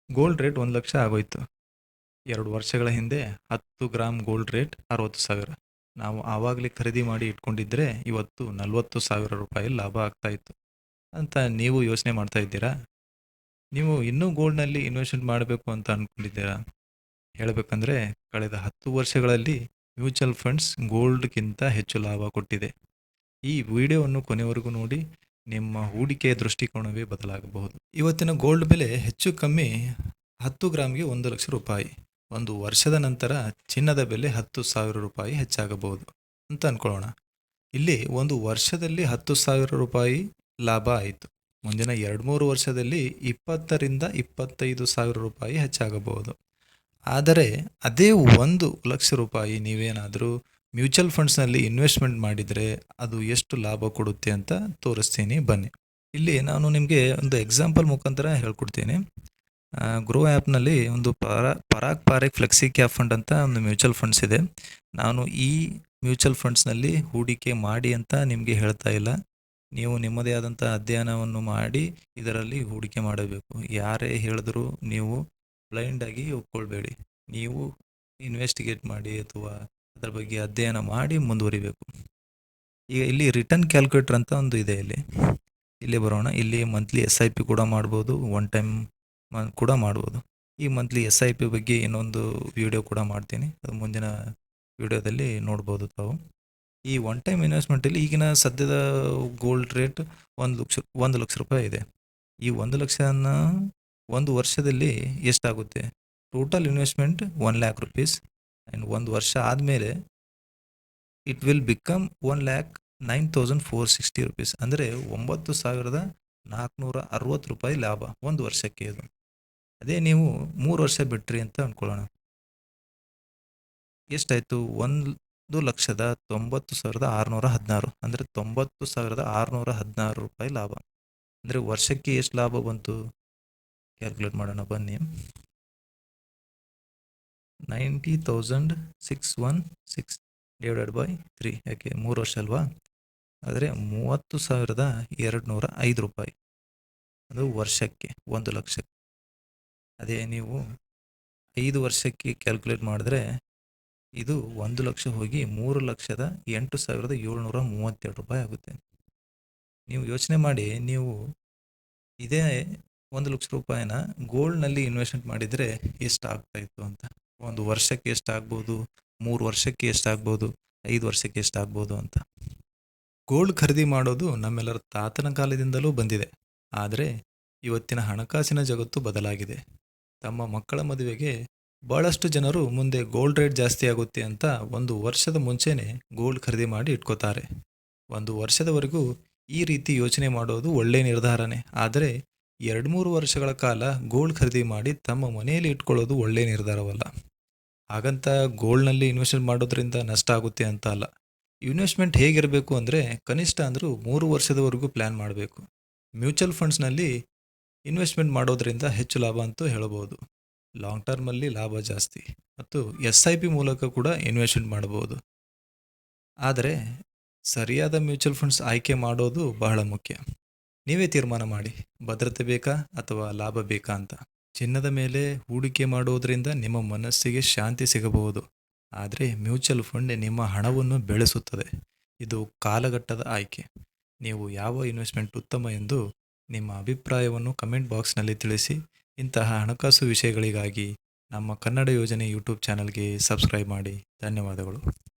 Gold rate 1,00,000 ಆಗೋಯ್ತು. 2 ವರ್ಷಗಳ ಹಿಂದೆ 10 ಗ್ರಾಮ್ ಗೋಲ್ಡ್ ರೇಟ್ 60,000. ನಾವು ಆವಾಗಲೇ ಖರೀದಿ ಮಾಡಿ ಇಟ್ಕೊಂಡಿದ್ರೆ ಇವತ್ತು 40,000 ರೂಪಾಯಿ ಲಾಭ ಆಗ್ತಾ ಇತ್ತು ಅಂತ ನೀವು ಯೋಚನೆ ಮಾಡ್ತಾ ಇದ್ದೀರಾ? ನೀವು ಇನ್ನೂ ಗೋಲ್ಡ್‌ನಲ್ಲಿ ಇನ್ವೆಸ್ಟ್‌ಮೆಂಟ್ ಮಾಡಬೇಕು ಅಂತ ಅಂದ್ಕೊಂಡಿದ್ದೀರಾ? ಹೇಳಬೇಕಂದ್ರೆ ಕಳೆದ 10 ವರ್ಷಗಳಲ್ಲಿ ಮ್ಯೂಚುವಲ್ ಫಂಡ್ಸ್ ಗೋಲ್ಡ್‌ಗಿಂತ ಹೆಚ್ಚು ಲಾಭ ಕೊಟ್ಟಿದೆ. ಈ ವಿಡಿಯೋವನ್ನು ಕೊನೆವರೆಗೂ ನೋಡಿ, ನಿಮ್ಮ ಹೂಡಿಕೆಯ ದೃಷ್ಟಿಕೋನವೇ ಬದಲಾಗಬಹುದು. ಇವತ್ತಿನ ಗೋಲ್ಡ್ ಬೆಲೆ ಹೆಚ್ಚು ಕಮ್ಮಿ 10 ಗ್ರಾಮ್‌ಗೆ 1,00,000 ರೂಪಾಯಿ. ಒಂದು ವರ್ಷದ ನಂತರ ಚಿನ್ನದ ಬೆಲೆ 10,000 ರೂಪಾಯಿ ಹೆಚ್ಚಾಗಬಹುದು ಅಂತ ಅನ್ಕೊಳ್ಳೋಣ. ಇಲ್ಲಿ ಒಂದು ವರ್ಷದಲ್ಲಿ 10,000 ರೂಪಾಯಿ ಲಾಭ ಆಯಿತು. ಮುಂದಿನ 2-3 ವರ್ಷದಲ್ಲಿ 20ರಿಂದ 25,000 ರೂಪಾಯಿ ಹೆಚ್ಚಾಗಬಹುದು. ಆದರೆ ಅದೇ 1,00,000 ರೂಪಾಯಿ ನೀವೇನಾದರೂ ಮ್ಯೂಚುವಲ್ ಫಂಡ್ಸ್‌ನಲ್ಲಿ ಇನ್ವೆಸ್ಟ್‌ಮೆಂಟ್ ಮಾಡಿದರೆ ಅದು ಎಷ್ಟು ಲಾಭ ಕೊಡುತ್ತೆ ಅಂತ ತೋರಿಸ್ತೀನಿ ಬನ್ನಿ. ಇಲ್ಲಿ ನಾನು ನಿಮಗೆ ಒಂದು ಎಕ್ಸಾಂಪಲ್ ಮುಖಾಂತರ ಹೇಳ್ಕೊಡ್ತೀನಿ. ಗ್ರೋ ಆ್ಯಪ್‌ನಲ್ಲಿ ಒಂದು Parag Parekh flexi cap fund ಅಂತ ಒಂದು ಮ್ಯೂಚುವಲ್ ಫಂಡ್ಸ್ ಇದೆ. ನಾನು ಈ ಮ್ಯೂಚುವಲ್ ಫಂಡ್ಸ್‌ನಲ್ಲಿ ಹೂಡಿಕೆ ಮಾಡಿ ಅಂತ ನಿಮಗೆ ಹೇಳ್ತಾ ಇಲ್ಲ. ನೀವು ನಿಮ್ಮದೇ ಆದಂಥ ಅಧ್ಯಯನವನ್ನು ಮಾಡಿ ಇದರಲ್ಲಿ ಹೂಡಿಕೆ ಮಾಡಬೇಕು. ಯಾರೇ ಹೇಳಿದರೂ ನೀವು ಬ್ಲೈಂಡಾಗಿ ಒಪ್ಕೊಳ್ಬೇಡಿ. ನೀವು ಇನ್ವೆಸ್ಟಿಗೇಟ್ ಮಾಡಿ ಅಥವಾ ಅದರ ಬಗ್ಗೆ ಅಧ್ಯಯನ ಮಾಡಿ ಮುಂದುವರಿಬೇಕು. ಈಗ ಇಲ್ಲಿ ರಿಟರ್ನ್ ಕ್ಯಾಲ್ಕುಲೇಟರ್ ಅಂತ ಒಂದು ಇದೆ ಇಲ್ಲಿ ಬರೋಣ. ಇಲ್ಲಿ ಮಂತ್ಲಿ SIP ಕೂಡ ಮಾಡ್ಬೋದು, ಒನ್ ಟೈಮ್ ಕೂಡ ಮಾಡ್ಬೋದು. ಈ ಮಂತ್ಲಿ SIP ಬಗ್ಗೆ ಇನ್ನೊಂದು ವಿಡಿಯೋ ಕೂಡ ಮಾಡ್ತೀನಿ. ಅದು ಮುಂದಿನ ವಿಡಿಯೋದಲ್ಲಿ ನೋಡ್ಬೋದು ತಾವು. ಈ ಒನ್ ಟೈಮ್ ಇನ್ವೆಸ್ಟ್ಮೆಂಟಲ್ಲಿ ಈಗಿನ ಸದ್ಯದ ಗೋಲ್ಡ್ ರೇಟ್ 1,00,000 ರೂಪಾಯಿ ಇದೆ. ಈ 1,00,000ನ ಒಂದು ವರ್ಷದಲ್ಲಿ ಎಷ್ಟಾಗುತ್ತೆ? ಟೋಟಲ್ ಇನ್ವೆಸ್ಟ್ಮೆಂಟ್ 1,00,000 ರೂಪೀಸ್ ಆ್ಯಂಡ್ ಒಂದು ವರ್ಷ ಆದಮೇಲೆ ಇಟ್ ವಿಲ್ ಬಿಕಮ್ 1,09,460 ರೂಪೀಸ್. ಅಂದರೆ 9,460 ರೂಪಾಯಿ ಲಾಭ ಒಂದು ವರ್ಷಕ್ಕೆ ಇದು. ಅದೇ ನೀವು 3 ವರ್ಷ ಬಿಟ್ರಿ ಅಂತ ಅಂದ್ಕೊಳ್ಳೋಣ. ಎಷ್ಟಾಯಿತು? 1,90,90,616 ಅಂದರೆ 90,616 ರೂಪಾಯಿ ಲಾಭ. ಅಂದರೆ ವರ್ಷಕ್ಕೆ ಎಷ್ಟು ಲಾಭ ಬಂತು? ಕ್ಯಾಲ್ಕುಲೇಟ್ ಮಾಡೋಣ ಬನ್ನಿ. 90,616 ಡಿವೈಡೆಡ್ ಬೈ 3, ಯಾಕೆ 3 ವರ್ಷ ಅಲ್ವಾ? ಆದರೆ 30,205 ರೂಪಾಯಿ. ಅದು ವರ್ಷಕ್ಕೆ 1,00,000. ಅದೇ ನೀವು 5 ವರ್ಷಕ್ಕೆ ಕ್ಯಾಲ್ಕುಲೇಟ್ ಮಾಡಿದ್ರೆ ಇದು 1,00,000 ಹೋಗಿ 3,08,732 ರೂಪಾಯಿ ಆಗುತ್ತೆ. ನೀವು ಯೋಚನೆ ಮಾಡಿ, ನೀವು ಇದೇ 1,00,000 ರೂಪಾಯಿನ ಗೋಲ್ಡ್‌ನಲ್ಲಿ ಇನ್ವೆಸ್ಟ್‌ಮೆಂಟ್ ಮಾಡಿದರೆ ಎಷ್ಟಾಗ್ತಾಯಿತ್ತು ಅಂತ. ಒಂದು ವರ್ಷಕ್ಕೆ ಎಷ್ಟಾಗ್ಬೋದು, 3 ವರ್ಷಕ್ಕೆ ಎಷ್ಟಾಗ್ಬೋದು, 5 ವರ್ಷಕ್ಕೆ ಎಷ್ಟಾಗ್ಬೋದು ಅಂತ. ಗೋಲ್ಡ್ ಖರೀದಿ ಮಾಡೋದು ನಮ್ಮೆಲ್ಲರ ತಾತನ ಕಾಲದಿಂದಲೂ ಬಂದಿದೆ. ಆದರೆ ಇವತ್ತಿನ ಹಣಕಾಸಿನ ಜಗತ್ತು ಬದಲಾಗಿದೆ. ತಮ್ಮ ಮಕ್ಕಳ ಮದುವೆಗೆ ಭಾಳಷ್ಟು ಜನರು ಮುಂದೆ ಗೋಲ್ಡ್ ರೇಟ್ ಜಾಸ್ತಿ ಆಗುತ್ತೆ ಅಂತ 1 ವರ್ಷದ ಮುಂಚೆನೇ ಗೋಲ್ಡ್ ಖರೀದಿ ಮಾಡಿ ಇಟ್ಕೋತಾರೆ. 1 ವರ್ಷದವರೆಗೂ ಈ ರೀತಿ ಯೋಚನೆ ಮಾಡೋದು ಒಳ್ಳೆಯ ನಿರ್ಧಾರನೇ. ಆದರೆ 2-3 ವರ್ಷಗಳ ಕಾಲ ಗೋಲ್ಡ್ ಖರೀದಿ ಮಾಡಿ ತಮ್ಮ ಮನೆಯಲ್ಲಿ ಇಟ್ಕೊಳ್ಳೋದು ಒಳ್ಳೆಯ ನಿರ್ಧಾರವಲ್ಲ. ಹಾಗಂತ ಗೋಲ್ಡ್‌ನಲ್ಲಿ ಇನ್ವೆಸ್ಟ್‌ಮೆಂಟ್ ಮಾಡೋದ್ರಿಂದ ನಷ್ಟ ಆಗುತ್ತೆ ಅಂತ ಅಲ್ಲ. ಇನ್ವೆಸ್ಟ್‌ಮೆಂಟ್ ಹೇಗಿರಬೇಕು ಅಂದರೆ ಕನಿಷ್ಠ ಅಂದರೂ 3 ವರ್ಷದವರೆಗೂ ಪ್ಲ್ಯಾನ್ ಮಾಡಬೇಕು. ಮ್ಯೂಚುವಲ್ ಫಂಡ್ಸ್‌ನಲ್ಲಿ ಇನ್ವೆಸ್ಟ್‌ಮೆಂಟ್ ಮಾಡೋದ್ರಿಂದ ಹೆಚ್ಚು ಲಾಭ ಅಂತೂ ಹೇಳಬಹುದು. ಲಾಂಗ್ ಟರ್ಮಲ್ಲಿ ಲಾಭ ಜಾಸ್ತಿ ಮತ್ತು SIP ಮೂಲಕ ಕೂಡ ಇನ್ವೆಸ್ಟ್‌ಮೆಂಟ್ ಮಾಡಬಹುದು. ಆದರೆ ಸರಿಯಾದ ಮ್ಯೂಚುವಲ್ ಫಂಡ್ಸ್ ಆಯ್ಕೆ ಮಾಡೋದು ಬಹಳ ಮುಖ್ಯ. ನೀವೇ ತೀರ್ಮಾನ ಮಾಡಿ, ಭದ್ರತೆ ಬೇಕಾ ಅಥವಾ ಲಾಭ ಬೇಕಾ ಅಂತ. ಚಿನ್ನದ ಮೇಲೆ ಹೂಡಿಕೆ ಮಾಡೋದ್ರಿಂದ ನಿಮ್ಮ ಮನಸ್ಸಿಗೆ ಶಾಂತಿ ಸಿಗಬಹುದು. ಆದರೆ ಮ್ಯೂಚುವಲ್ ಫಂಡ್ ನಿಮ್ಮ ಹಣವನ್ನು ಬೆಳೆಸುತ್ತದೆ. ಇದು ಕಾಲಘಟ್ಟದ ಆಯ್ಕೆ. ನೀವು ಯಾವ ಇನ್ವೆಸ್ಟ್‌ಮೆಂಟ್ ಉತ್ತಮ ಎಂದು ನಿಮ್ಮ ಅಭಿಪ್ರಾಯವನ್ನು ಕಮೆಂಟ್ ಬಾಕ್ಸ್‌ನಲ್ಲಿ ತಿಳಿಸಿ. ಇಂತಹ ಹಣಕಾಸು ವಿಷಯಗಳಿಗಾಗಿ ನಮ್ಮ ಕನ್ನಡ ಯೋಜನೆ ಯೂಟ್ಯೂಬ್ ಚಾನಲ್‌ಗೆ ಸಬ್ಸ್ಕ್ರೈಬ್ ಮಾಡಿ. ಧನ್ಯವಾದಗಳು.